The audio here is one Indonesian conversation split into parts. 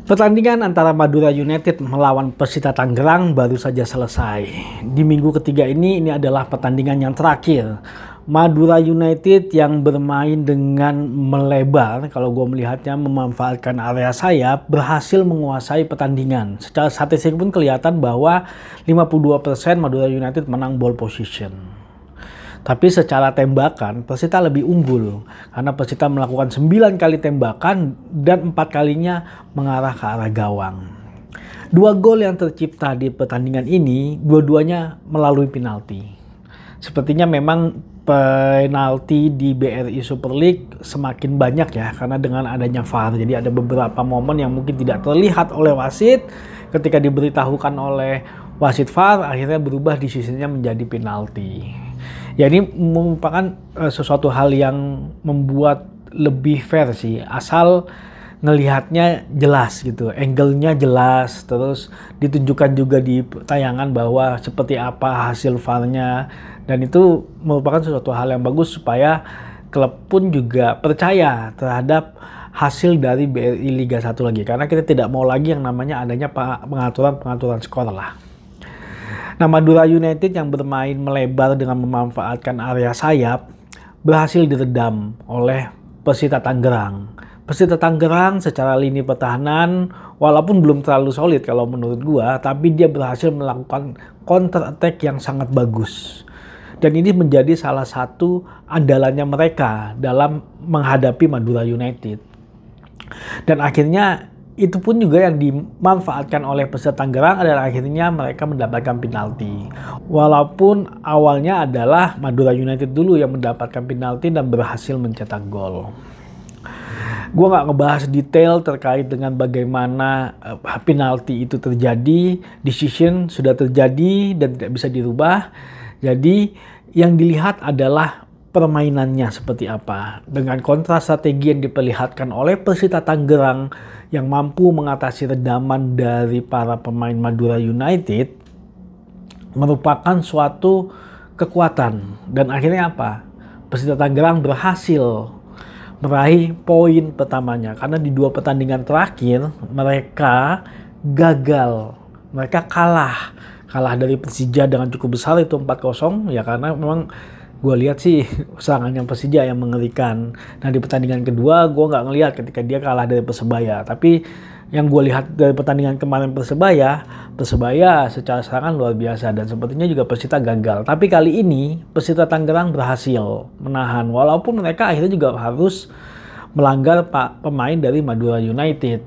Pertandingan antara Madura United melawan Persita Tangerang baru saja selesai. Di minggu ketiga ini adalah pertandingan yang terakhir. Madura United yang bermain dengan melebar, kalau gue melihatnya memanfaatkan area sayap, berhasil menguasai pertandingan. Secara statistik pun kelihatan bahwa 52% Madura United menang ball position. Tapi secara tembakan, Persita lebih unggul karena Persita melakukan 9 kali tembakan dan 4 kalinya mengarah ke arah gawang. 2 gol yang tercipta di pertandingan ini, dua-duanya melalui penalti. Sepertinya memang penalti di BRI Super League semakin banyak ya, karena dengan adanya VAR. Jadi ada beberapa momen yang mungkin tidak terlihat oleh wasit, ketika diberitahukan oleh wasit VAR, akhirnya berubah decisionnya menjadi penalti. Ya ini merupakan sesuatu hal yang membuat lebih fair sih, asal ngelihatnya jelas gitu, angle-nya jelas, terus ditunjukkan juga di tayangan bahwa seperti apa hasil VAR-nya, dan itu merupakan sesuatu hal yang bagus supaya klub pun juga percaya terhadap hasil dari BRI Liga 1 lagi, karena kita tidak mau lagi yang namanya adanya pengaturan skor lah. Nah, Madura United yang bermain melebar dengan memanfaatkan area sayap berhasil diredam oleh Persita Tangerang. Persita Tangerang secara lini pertahanan walaupun belum terlalu solid kalau menurut gua, tapi dia berhasil melakukan counter attack yang sangat bagus. Dan ini menjadi salah satu andalannya mereka dalam menghadapi Madura United. Dan akhirnya itu pun juga yang dimanfaatkan oleh Persita Tangerang adalah akhirnya mereka mendapatkan penalti. Walaupun awalnya adalah Madura United dulu yang mendapatkan penalti dan berhasil mencetak gol. Gue nggak ngebahas detail terkait dengan bagaimana penalti itu terjadi, decision sudah terjadi dan tidak bisa dirubah. Jadi yang dilihat adalah permainannya seperti apa. Dengan kontra strategi yang diperlihatkan oleh Persita Tangerang yang mampu mengatasi redaman dari para pemain Madura United merupakan suatu kekuatan. Dan akhirnya apa? Persita Tangerang berhasil meraih poin pertamanya. Karena di 2 pertandingan terakhir mereka gagal. Mereka kalah. Kalah dari Persija dengan cukup besar, itu 4-0. Ya karena memang gue lihat sih serangannya Persija yang mengerikan. Nah di pertandingan kedua gue nggak ngelihat ketika dia kalah dari Persebaya. Tapi yang gue lihat dari pertandingan kemarin Persebaya secara serangan luar biasa. Dan sepertinya juga Persita gagal. Tapi kali ini Persita Tangerang berhasil menahan. Walaupun mereka akhirnya juga harus melanggar pemain dari Madura United.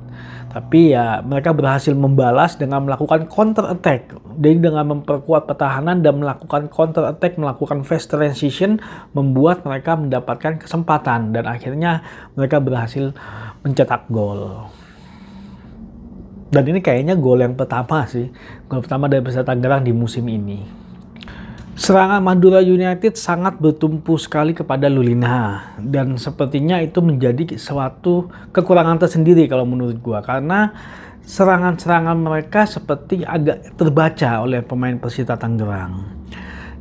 Tapi ya mereka berhasil membalas dengan melakukan counter attack. Jadi dengan memperkuat pertahanan dan melakukan counter attack, melakukan fast transition, membuat mereka mendapatkan kesempatan. Dan akhirnya mereka berhasil mencetak gol. Dan ini kayaknya gol yang pertama sih. Gol pertama dari Persita Tangerang di musim ini. Serangan Madura United sangat bertumpu sekali kepada Lulinha, dan sepertinya itu menjadi suatu kekurangan tersendiri kalau menurut gua, karena serangan-serangan mereka seperti agak terbaca oleh pemain Persita Tangerang.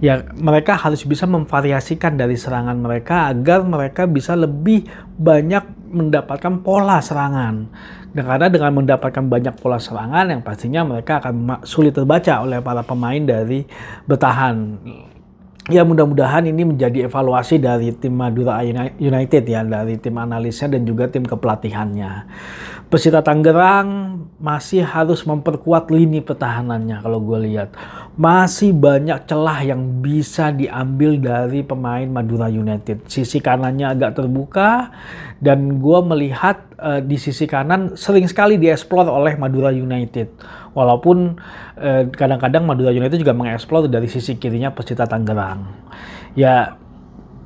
Ya, mereka harus bisa memvariasikan dari serangan mereka agar mereka bisa lebih banyak mendapatkan pola serangan. Dan karena dengan mendapatkan banyak pola serangan yang pastinya mereka akan sulit terbaca oleh para pemain dari bertahan. Ya mudah-mudahan ini menjadi evaluasi dari tim Madura United ya, dari tim analisnya dan juga tim kepelatihannya. Persita Tangerang masih harus memperkuat lini pertahanannya kalau gue lihat. Masih banyak celah yang bisa diambil dari pemain Madura United. Sisi kanannya agak terbuka dan gue melihat di sisi kanan sering sekali dieksplor oleh Madura United. Walaupun kadang-kadang Madura United juga mengeksplor dari sisi kirinya Persita Tangerang. Ya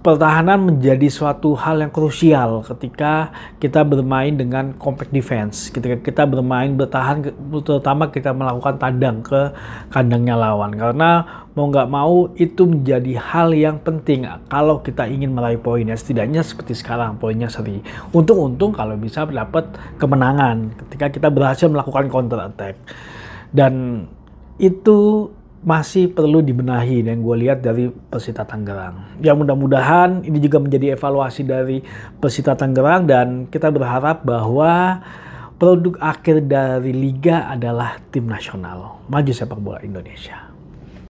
pertahanan menjadi suatu hal yang krusial ketika kita bermain dengan compact defense. Ketika kita bermain bertahan, terutama kita melakukan tandang ke kandangnya lawan. Karena mau nggak mau itu menjadi hal yang penting kalau kita ingin meraih poin. Ya setidaknya seperti sekarang poinnya seri. Untung-untung kalau bisa dapat kemenangan ketika kita berhasil melakukan counter attack. Dan itu masih perlu dibenahi dan gue lihat dari Persita Tangerang. Ya mudah-mudahan ini juga menjadi evaluasi dari Persita Tangerang dan kita berharap bahwa produk akhir dari liga adalah tim nasional. Maju sepak bola Indonesia.